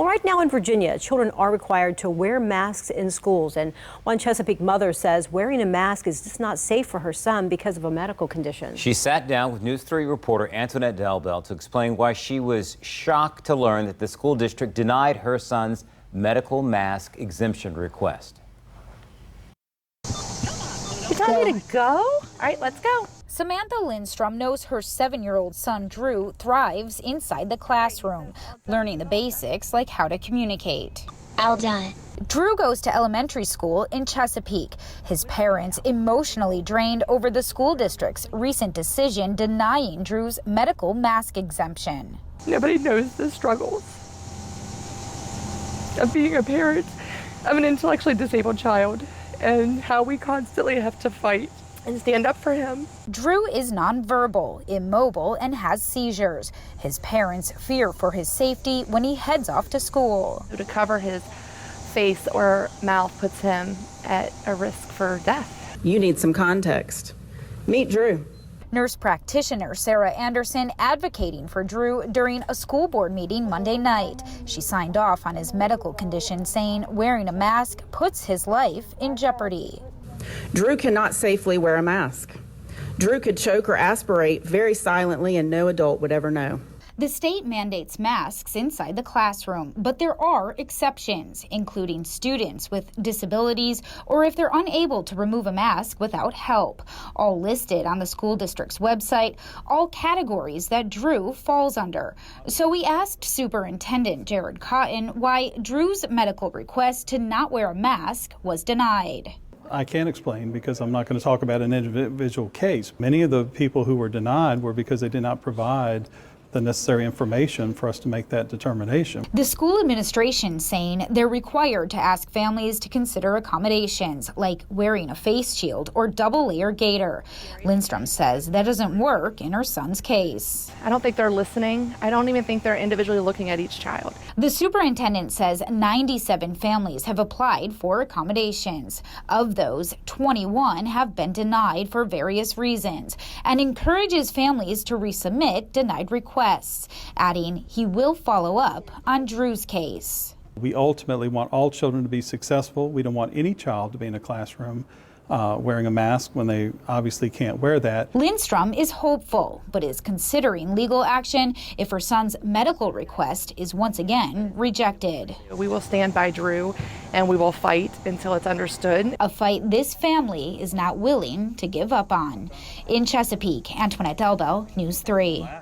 Well, right now in Virginia, children are required to wear masks in schools, and one Chesapeake mother says wearing a mask is just not safe for her son because of a medical condition. She sat down with News 3 reporter Antoinette Delbel to explain why she was shocked to learn that the school district denied her son's medical mask exemption request. You telling me to go? All right, let's go. Samantha Lindstrom knows her 7-year-old son, Drew, thrives inside the classroom, learning the basics like how to communicate. All done. Drew goes to elementary school in Chesapeake. His parents emotionally drained over the school district's recent decision denying Drew's medical mask exemption. Nobody knows the struggles of being a parent of an intellectually disabled child and how we constantly have to fight and stand up for him. Drew is nonverbal, immobile, and has seizures. His parents fear for his safety when he heads off to school. To cover his face or mouth puts him at a risk for death. You need some context. Meet Drew. Nurse practitioner Sarah Anderson advocating for Drew during a school board meeting Monday night. She signed off on his medical condition, saying wearing a mask puts his life in jeopardy. Drew cannot safely wear a mask. Drew could choke or aspirate very silently and no adult would ever know. The state mandates masks inside the classroom, but there are exceptions, including students with disabilities or if they're unable to remove a mask without help. All listed on the school district's website, all categories that Drew falls under. So we asked Superintendent Jared Cotton why Drew's medical request to not wear a mask was denied. I can't explain because I'm not going to talk about an individual case. Many of the people who were denied were because they did not provide the necessary information for us to make that determination. The school administration saying they're required to ask families to consider accommodations like wearing a face shield or double-layer gaiter. Lindstrom says that doesn't work in her son's case. I don't think they're listening. I don't even think they're individually looking at each child. The superintendent says 97 families have applied for accommodations. Of those, 21 have been denied for various reasons and encourages families to resubmit denied requests, adding he will follow up on Drew's case. We ultimately want all children to be successful. We don't want any child to be in a classroom wearing a mask when they obviously can't wear that. Lindstrom is hopeful, but is considering legal action if her son's medical request is once again rejected. We will stand by Drew and we will fight until it's understood. A fight this family is not willing to give up on. In Chesapeake, Antoinette Delbel, News 3.